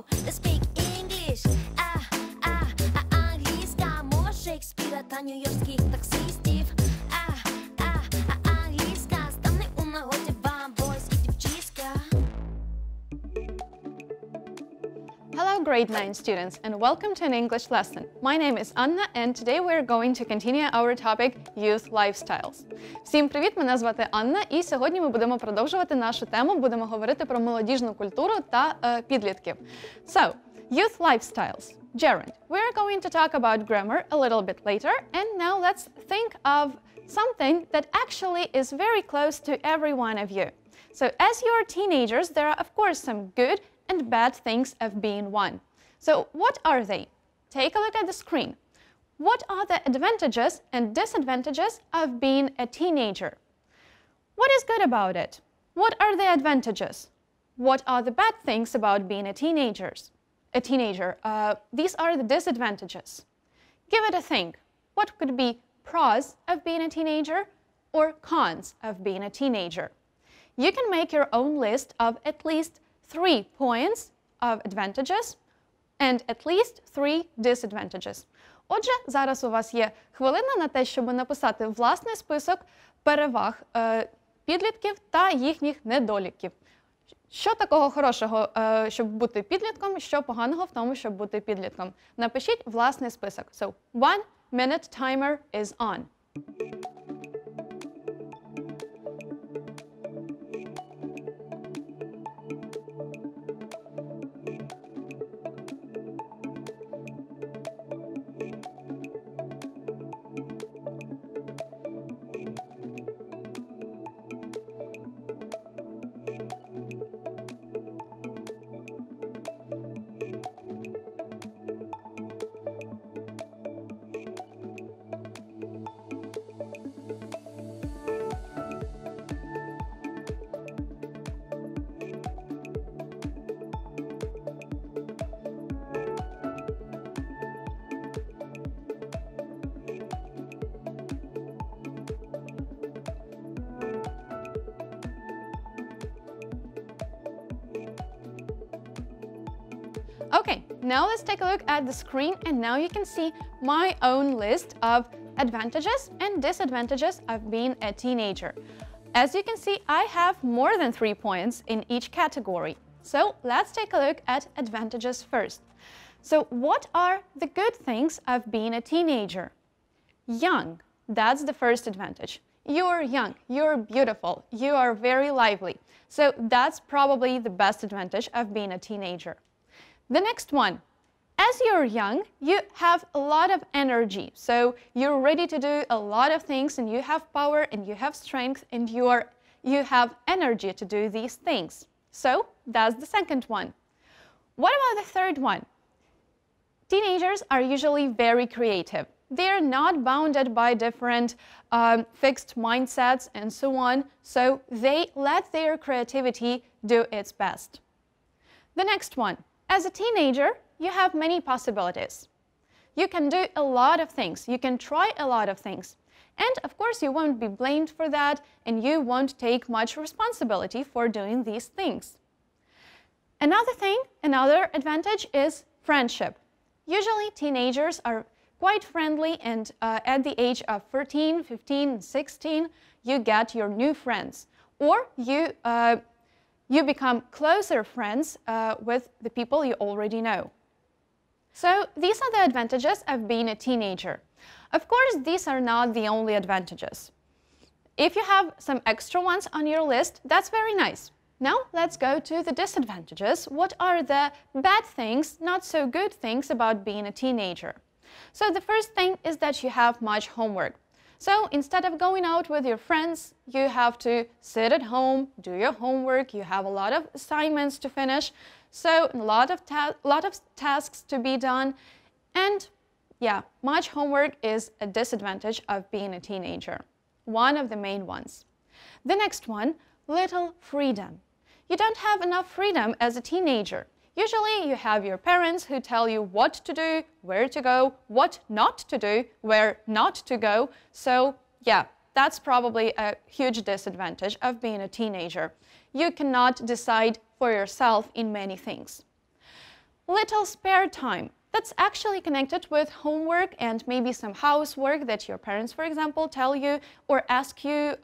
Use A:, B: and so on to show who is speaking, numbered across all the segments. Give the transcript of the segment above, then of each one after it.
A: go. Let's speak English. Англійська, мова Шекспіра та нью-йоркських таксистів. Англійська, стане у нагоді вам, бойс і дівчиська.
B: Hello grade 9 students and welcome to an English lesson. My name is Anna and today we're going to continue our topic Youth Lifestyles. Всім привіт, мене звати Анна і сьогодні ми будемо продовжувати нашу тему, будемо говорити про молодіжну культуру та підлітків. So, Youth Lifestyles. Gerund. We're going to talk about grammar a little bit later and now let's think of something that actually is very close to every one of you. So, as you're teenagers, there are of course some good and bad things of being one. So what are they? Take a look at the screen. What are the advantages and disadvantages of being a teenager? What is good about it? What are the advantages? What are the bad things about being a teenager? These are the disadvantages. Give it a think. What could be pros of being a teenager or cons of being a teenager? You can make your own list of at least 3 points of advantages and at least 3 disadvantages. Отже, зараз у вас є хвилина на те, щоб написати власний список переваг підлітків та їхніх недоліків. Що такого хорошого, щоб бути підлітком, що поганого в тому, щоб бути підлітком? Напишіть власний список. So, 1 minute timer is on. Okay, now let's take a look at the screen and now you can see my own list of advantages and disadvantages of being a teenager. As you can see, I have more than 3 points in each category. So let's take a look at advantages first. So what are the good things of being a teenager? Young, that's the first advantage. You're young, you're beautiful, you are very lively. So that's probably the best advantage of being a teenager. The next one, as you're young, you have a lot of energy. So you're ready to do a lot of things and you have power and you have strength and you have energy to do these things. So that's the second one. What about the third one? Teenagers are usually very creative. They're not bounded by different fixed mindsets and so on. So they let their creativity do its best. The next one. As a teenager, you have many possibilities. You can do a lot of things. You can try a lot of things. And of course, you won't be blamed for that and you won't take much responsibility for doing these things. Another advantage is friendship. Usually, teenagers are quite friendly and at the age of 14, 15, 16, you get your new friends. Or you become closer friends with the people you already know. So these are the advantages of being a teenager. Of course, these are not the only advantages. If you have some extra ones on your list, that's very nice. Now let's go to the disadvantages. What are the bad things, not so good things about being a teenager? So the first thing is that you have much homework. So instead of going out with your friends, you have to sit at home, do your homework, you have a lot of assignments to finish, so a lot of tasks to be done, and yeah, much homework is a disadvantage of being a teenager, one of the main ones. The next one, little freedom. You don't have enough freedom as a teenager. Usually you have your parents who tell you what to do, where to go, what not to do, where not to go. So yeah, that's probably a huge disadvantage of being a teenager. You cannot decide for yourself in many things. little spare time. That's actually connected with homework and maybe some housework that your parents, for example, tell you or ask you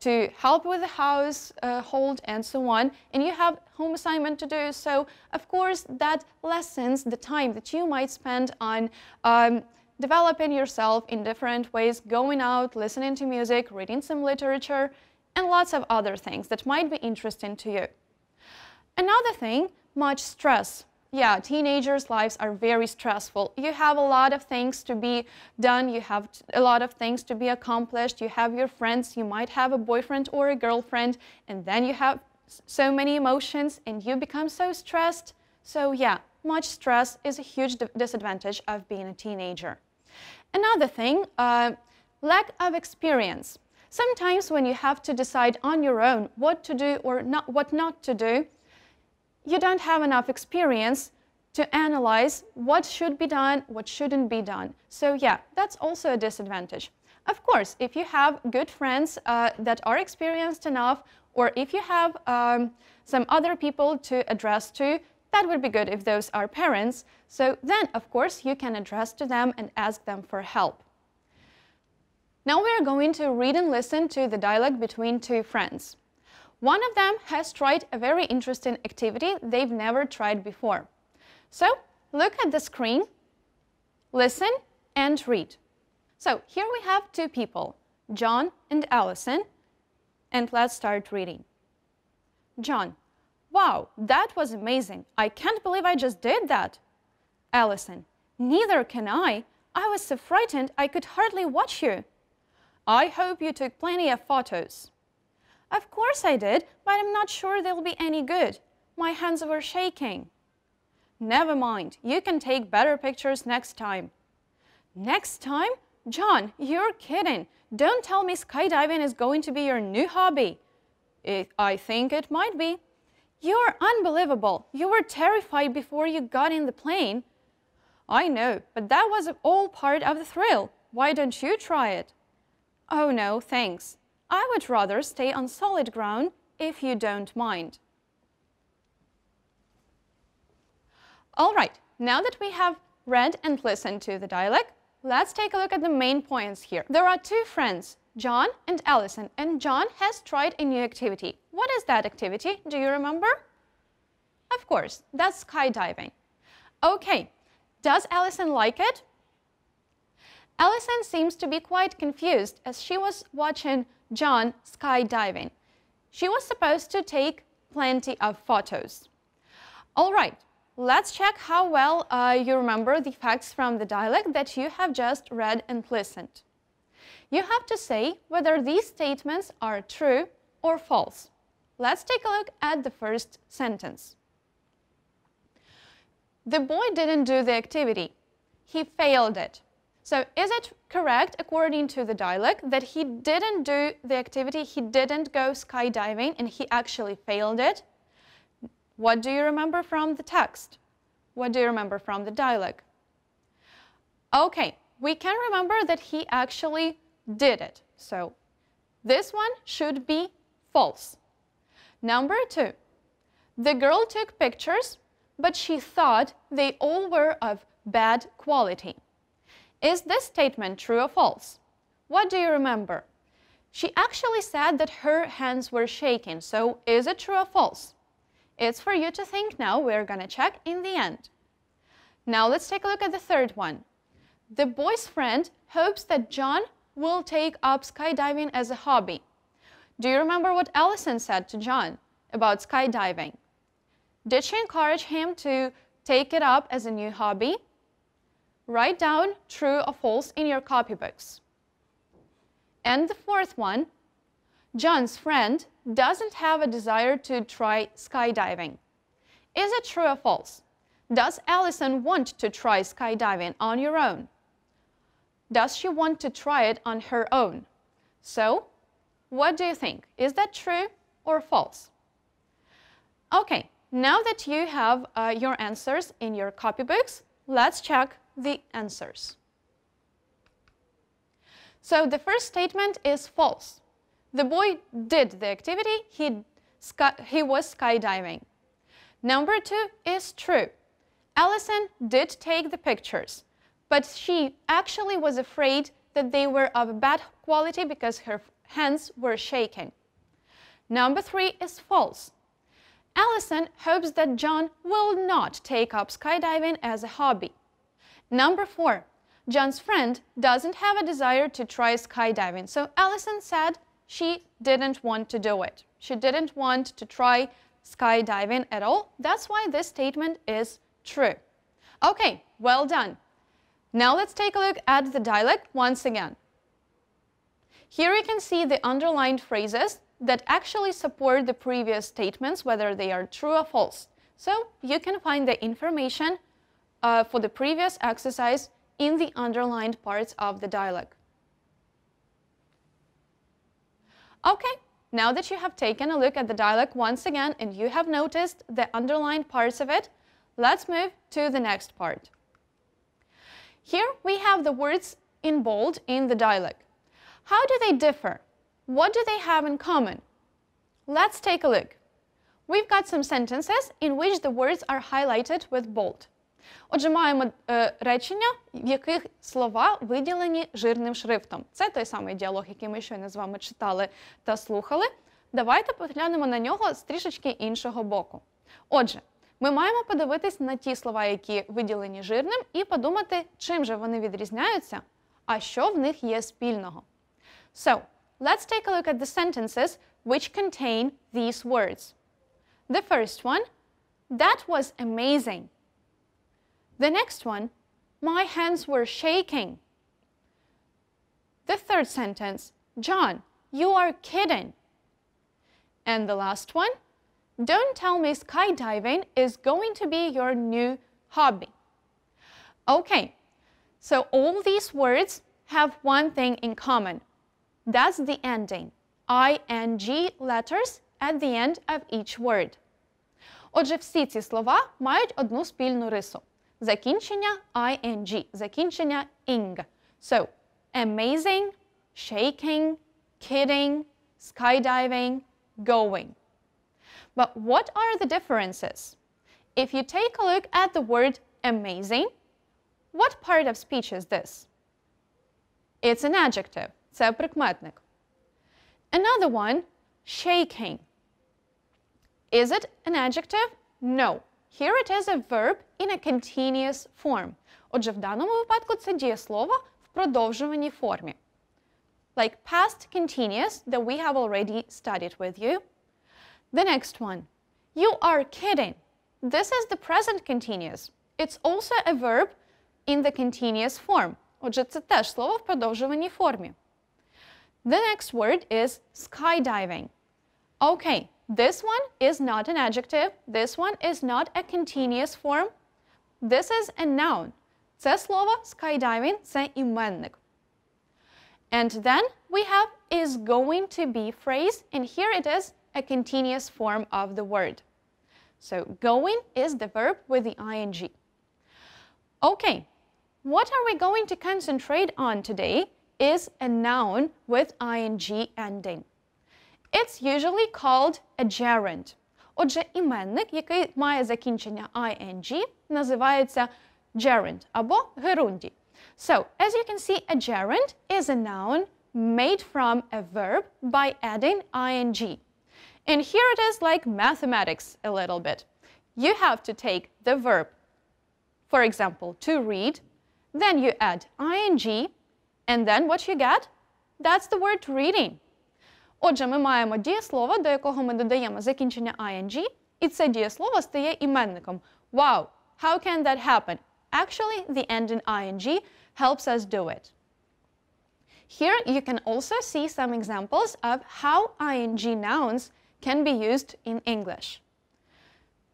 B: to help with the household and so on, and you have home assignment to do. So, of course, that lessens the time that you might spend on developing yourself in different ways, going out, listening to music, reading some literature, and lots of other things that might be interesting to you. Another thing, much stress. Yeah, teenagers' lives are very stressful. You have a lot of things to be done, you have a lot of things to be accomplished, you have your friends, you might have a boyfriend or a girlfriend, and then you have so many emotions and you become so stressed. So yeah, much stress is a huge disadvantage of being a teenager. Another thing, lack of experience. Sometimes when you have to decide on your own what to do or what not to do, you don't have enough experience to analyze what should be done, what shouldn't be done. So yeah, that's also a disadvantage. Of course, if you have good friends that are experienced enough, or if you have some other people to address to, that would be good if those are parents. So then, of course, you can address to them and ask them for help. Now we are going to read and listen to the dialogue between two friends. One of them has tried a very interesting activity they've never tried before. So, look at the screen, listen, and read. So, here we have two people, John and Allison, and let's start reading. John: wow, that was amazing. I can't believe I just did that. Allison: neither can I. I was so frightened I could hardly watch you. I hope you took plenty of photos. Of course I did, but I'm not sure they'll be any good. My hands were shaking. Never mind, you can take better pictures next time. Next time? John, you're kidding. Don't tell me skydiving is going to be your new hobby. I think it might be. You're unbelievable. You were terrified before you got in the plane. I know, but that was all part of the thrill. Why don't you try it? Oh no, thanks. I would rather stay on solid ground if you don't mind. All right, now that we have read and listened to the dialogue, let's take a look at the main points here. There are two friends, John and Allison, and John has tried a new activity. What is that activity? Do you remember? Of course, that's skydiving. Okay, does Allison like it? Allison seems to be quite confused as she was watching John skydiving. She was supposed to take plenty of photos. All right, let's check how well you remember the facts from the dialogue that you have just read and listened. You have to say whether these statements are true or false. Let's take a look at the first sentence. The boy didn't do the activity. He failed it. So is it correct, according to the dialogue, that he didn't do the activity, he didn't go skydiving, and he actually failed it? What do you remember from the text? What do you remember from the dialogue? Okay, we can remember that he actually did it. So this one should be false. Number two, the girl took pictures, but she thought they all were of bad quality. Is this statement true or false? What do you remember? She actually said that her hands were shaking, so is it true or false? It's for you to think now. We're going to check in the end. Now let's take a look at the third one. The boy's friend hopes that John will take up skydiving as a hobby. Do you remember what Allison said to John about skydiving? Did she encourage him to take it up as a new hobby? Write down true or false in your copybooks. And the fourth one, John's friend doesn't have a desire to try skydiving. Is it true or false? Does Allison want to try skydiving on your own? Does she want to try it on her own? So, what do you think? Is that true or false? Okay, now that you have your answers in your copybooks, let's check the answers. So the first statement is false. The boy did the activity, he was skydiving. Number two is true. Allison did take the pictures, but she actually was afraid that they were of bad quality because her hands were shaking. Number 3 is false. Allison hopes that John will not take up skydiving as a hobby. Number 4, John's friend doesn't have a desire to try skydiving, so Allison said she didn't want to do it. She didn't want to try skydiving at all. That's why this statement is true. Okay, well done. Now let's take a look at the dialect once again. Here you can see the underlined phrases that actually support the previous statements, whether they are true or false. So you can find the information for the previous exercise in the underlined parts of the dialogue. Okay, now that you have taken a look at the dialogue once again and you have noticed the underlined parts of it, let's move to the next part. Here we have the words in bold in the dialogue. How do they differ? What do they have in common? Let's take a look. We've got some sentences in which the words are highlighted with bold. Отже, маємо речення, в яких слова виділені жирним шрифтом. Це той самий діалог, який ми щойно з вами читали та слухали. Давайте поглянемо на нього з трішечки іншого боку. Отже, ми маємо подивитись на ті слова, які виділені жирним, і подумати, чим же вони відрізняються, а що в них є спільного. So, let's take a look at the sentences which contain these words. The first one, that was amazing. The next one, my hands were shaking. The third sentence, John, you are kidding. And the last one, don't tell me skydiving is going to be your new hobby. Okay, so all these words have one thing in common. That's the ending, ing letters at the end of each word. Отже, всі ці слова мають одну спільну рису. Закінчення ing, закінчення ing. So, amazing, shaking, kidding, skydiving, going. But what are the differences? If you take a look at the word amazing, what part of speech is this? It's an adjective. Це прикметник. Another one, shaking. Is it an adjective? No. Here it is a verb in a continuous form. Отже, в даному випадку це дієслово в продовжуваній формі. Like past continuous that we have already studied with you. The next one, you are kidding. This is the present continuous. It's also a verb in the continuous form. Отже, це теж слово в продовжуваній формі. The next word is skydiving. Okay, this one is not an adjective. This one is not a continuous form. This is a noun. Це слово skydiving – це іменник. And then we have is going to be phrase, and here it is a continuous form of the word. So going is the verb with the ing. Okay, what are we going to concentrate on today is a noun with ing ending. It's usually called a gerund. Отже, іменник, який має закінчення ing, називається gerund або gerundy. So, as you can see, a gerund is a noun made from a verb by adding ing. And here it is like mathematics a little bit. You have to take the verb, for example, to read, then you add ing, and then what you get? That's the word reading. Отже, ми маємо дієслово, до якого ми додаємо закінчення ing, і це дієслово стає іменником. Wow, how can that happen? Actually, the end in ing helps us do it. Here you can also see some examples of how ing nouns can be used in English.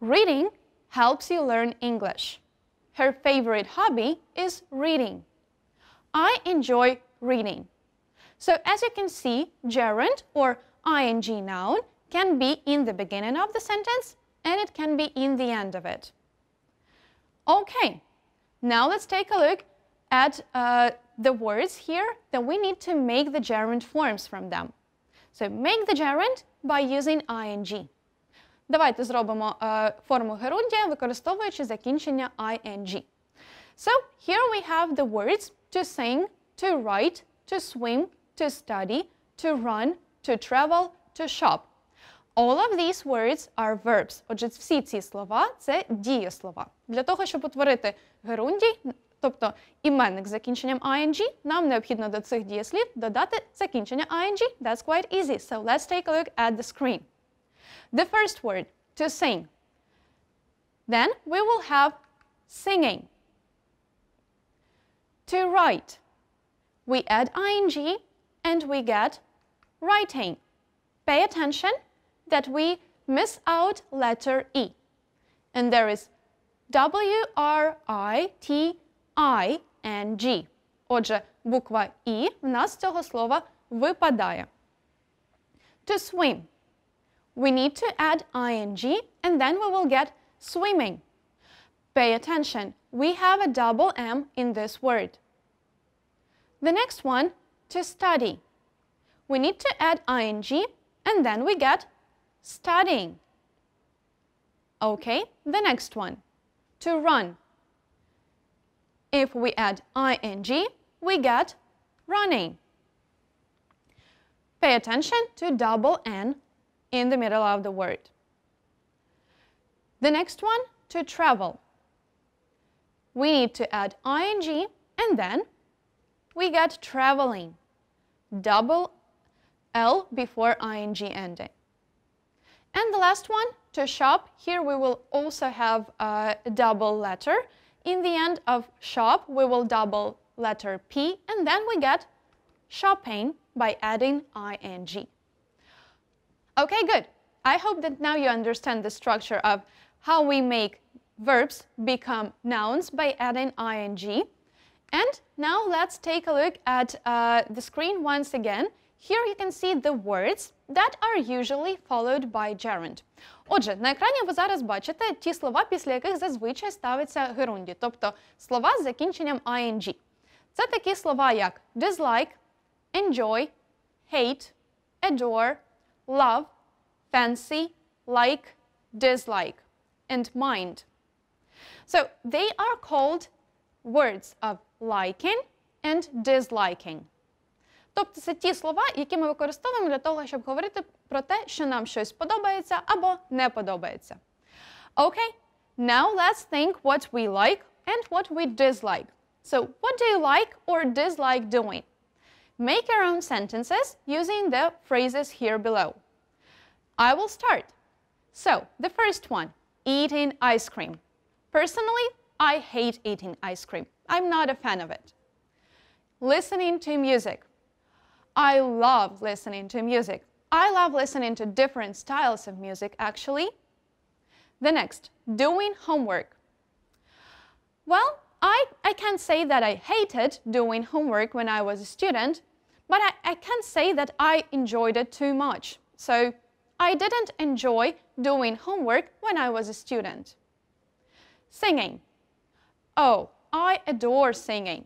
B: Reading helps you learn English. Her favorite hobby is reading. I enjoy reading. So as you can see, gerund or ing noun can be in the beginning of the sentence and it can be in the end of it. Okay, now let's take a look at the words here that we need to make the gerund forms from them. So make the gerund by using ing. Давайте зробимо форму герундія, використовуючи закінчення ing. So, here we have the words to sing, to write, to swim, to study, to run, to travel, to shop. All of these words are verbs. Отже, всі ці слова – це дієслова. Для того, щоб утворити герундій, тобто іменник з закінченням ing, нам необхідно до цих дієслів додати закінчення ing. That's quite easy. So let's take a look at the screen. The first word, to sing. Then we will have singing. To write. We add ing and we get writing. Pay attention that we miss out letter E. And there is W-R-I-T-I-N-G. Отже, буква І в нас з цього слова випадає. To swim. We need to add ing and then we will get swimming. Pay attention. We have a double M in this word. The next one, to study. We need to add ing and then we get studying. Okay, the next one, to run. If we add ing, we get running. Pay attention to double N in the middle of the word. The next one, to travel. We need to add ing and then we get traveling. Double L before ing ending. And the last one, to shop. Here we will also have a double letter. In the end of shop, we will double letter P and then we get shopping by adding ing. Okay, good. I hope that now you understand the structure of how we make verbs become nouns by adding ing. And now let's take a look at the screen once again. Here you can see the words that are usually followed by gerund. Отже, на екрані ви зараз бачите ті слова, після яких зазвичай ставиться герундій, тобто слова з закінченням ing. Це такі слова, як dislike, enjoy, hate, adore, love, fancy, like, dislike, and mind. So they are called words of liking and disliking. Тобто це ті слова, які ми використовуємо для того, щоб говорити про те, що нам щось подобається або не подобається. Okay, now let's think what we like and what we dislike. So, what do you like or dislike doing? Make your own sentences using the phrases here below. I will start. So, the first one, eating ice cream. Personally, I hate eating ice cream. I'm not a fan of it. Listening to music. I love listening to music. I love listening to different styles of music, actually. The next, doing homework. Well, I can't say that I hated doing homework when I was a student, but I can't say that I enjoyed it too much. So, I didn't enjoy doing homework when I was a student. Singing. Oh, I adore singing.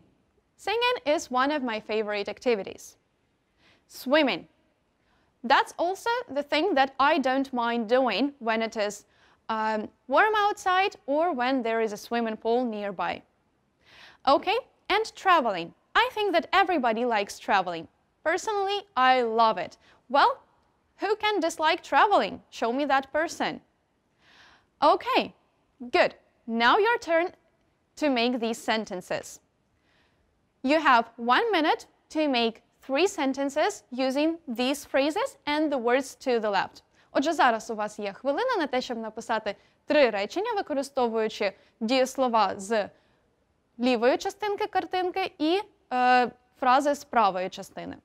B: Singing is one of my favorite activities. Swimming. That's also the thing that I don't mind doing when it is warm outside or when there is a swimming pool nearby. Okay, and traveling. I think that everybody likes traveling. Personally, I love it. Well, who can dislike traveling? Show me that person. Okay, good. Now your turn to make these sentences. You have 1 minute to make 3 sentences using these phrases and the words to the left. Отже, зараз у вас є хвилина на те, щоб написати 3 речення, використовуючи дієслова з лівої частинки картинки і фрази з правої частини.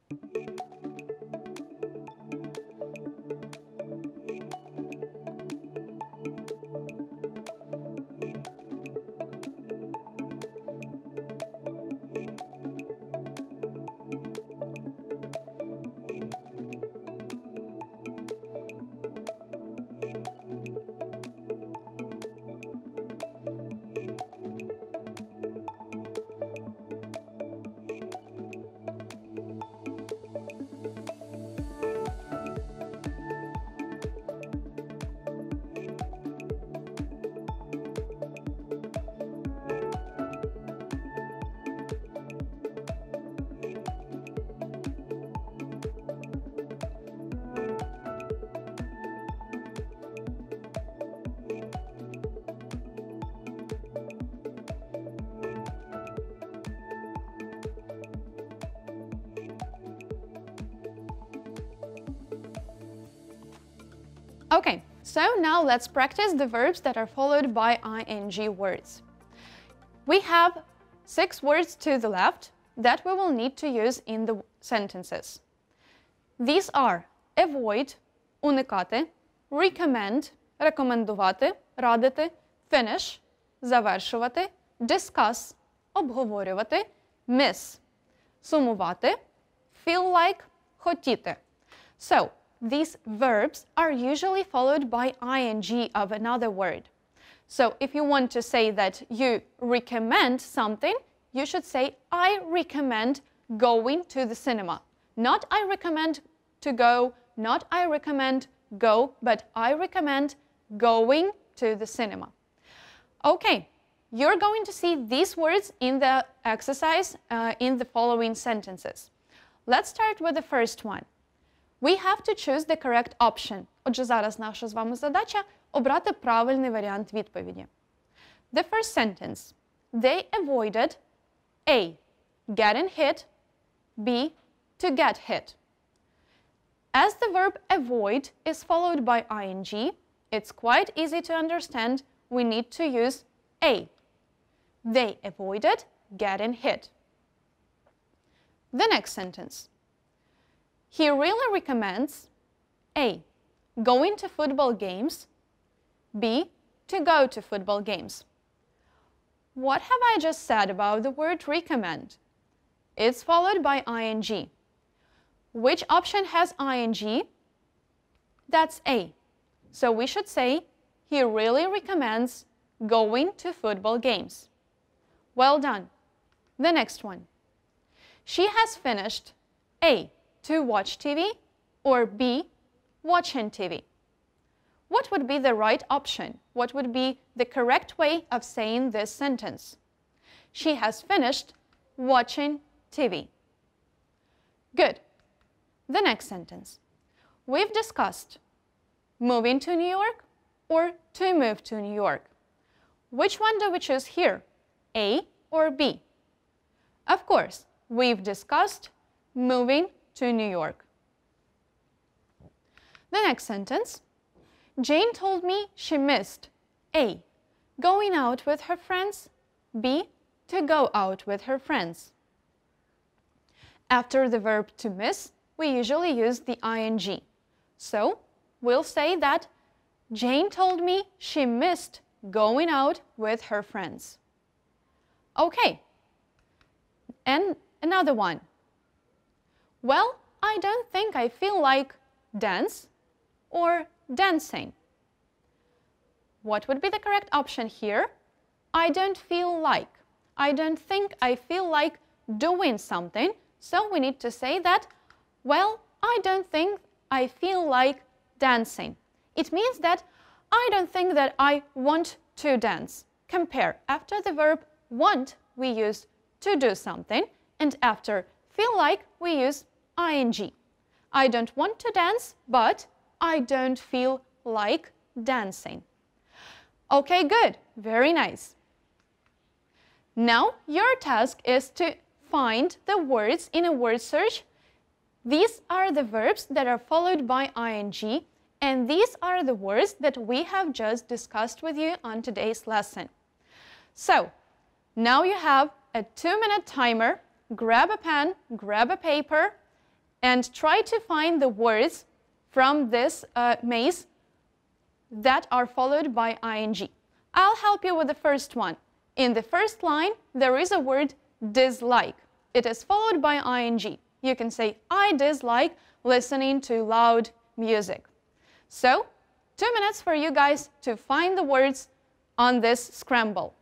B: Okay, so now let's practice the verbs that are followed by ing words. We have 6 words to the left that we will need to use in the sentences. These are avoid – уникати, recommend – рекомендувати, радити, finish – завершувати, discuss – обговорювати, miss – сумувати, feel like – хотіти. So, these verbs are usually followed by ing of another word. So, if you want to say that you recommend something, you should say, I recommend going to the cinema. Not I recommend to go, not I recommend go, but I recommend going to the cinema. Okay, you're going to see these words in the exercise in the following sentences. Let's start with the first one. We have to choose the correct option. Отже, зараз наша з вами задача обрати правильний варіант відповіді. The first sentence. They avoided A. Getting hit. B. To get hit. As the verb avoid is followed by ing, it's quite easy to understand we need to use A. They avoided getting hit. The next sentence. He really recommends A. Going to football games. B. To go to football games. What have I just said about the word recommend? It's followed by ing. Which option has ing? That's A. So we should say, he really recommends going to football games. Well done. The next one. She has finished A. To watch TV or B. Watching TV. What would be the right option? What would be the correct way of saying this sentence? She has finished watching TV. Good. The next sentence. We've discussed moving to New York or to move to New York. Which one do we choose here? A or B? Of course, we've discussed moving to New York. The next sentence. Jane told me she missed A. Going out with her friends. B. To go out with her friends. After the verb to miss, we usually use the ing. So, we'll say that Jane told me she missed going out with her friends. Okay. And another one. Well, I don't think I feel like dance or dancing. What would be the correct option here? I don't feel like. I don't think I feel like doing something. So we need to say that, well, I don't think I feel like dancing. It means that I don't think that I want to dance. Compare. After the verb want, we use to do something, and after feel like, we use ing. I don't want to dance, but I don't feel like dancing. Okay, good. Very nice. Now, your task is to find the words in a word search. These are the verbs that are followed by ing, and these are the words that we have just discussed with you on today's lesson. So, now you have a 2-minute timer. Grab a pen, grab a paper, and try to find the words from this maze that are followed by ing. I'll help you with the first one. In the first line, there is a word dislike. It is followed by ing. You can say, I dislike listening to loud music. So, 2 minutes for you guys to find the words on this scramble.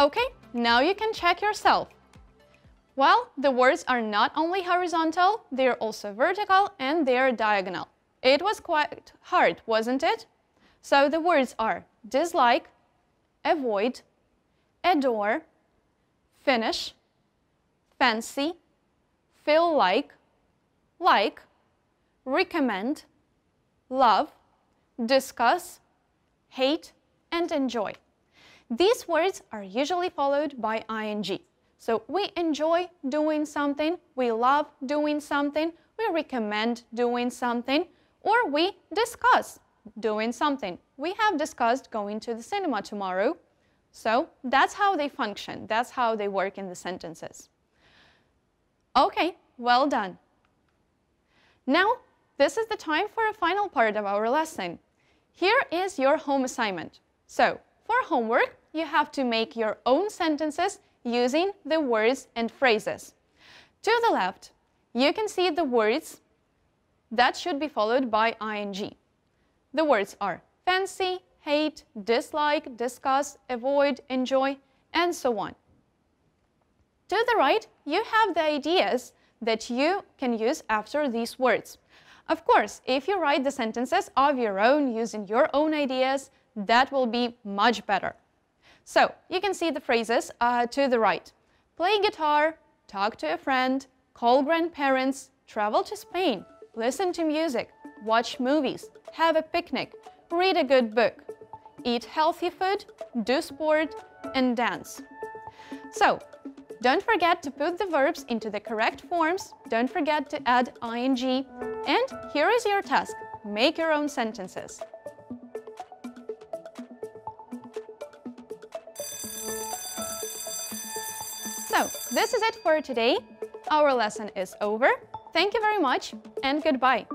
B: Okay, now you can check yourself. Well, the words are not only horizontal, they're also vertical and they're diagonal. It was quite hard, wasn't it? So the words are dislike, avoid, adore, finish, fancy, feel like, recommend, love, discuss, hate, and enjoy. These words are usually followed by ing. So we enjoy doing something, we love doing something, we recommend doing something, or we discuss doing something. We have discussed going to the cinema tomorrow. So that's how they function. That's how they work in the sentences. Okay, well done. Now, this is the time for a final part of our lesson. Here is your home assignment. So, for homework, you have to make your own sentences using the words and phrases. To the left, you can see the words that should be followed by ing. The words are fancy, hate, dislike, discuss, avoid, enjoy, and so on. To the right, you have the ideas that you can use after these words. Of course, if you write the sentences of your own using your own ideas, that will be much better. So, you can see the phrases to the right. Play guitar, talk to a friend, call grandparents, travel to Spain, listen to music, watch movies, have a picnic, read a good book, eat healthy food, do sport, and dance. So, don't forget to put the verbs into the correct forms, don't forget to add ing, and here is your task. Make your own sentences. So, this is it for today. Our lesson is over. Thank you very much, and goodbye.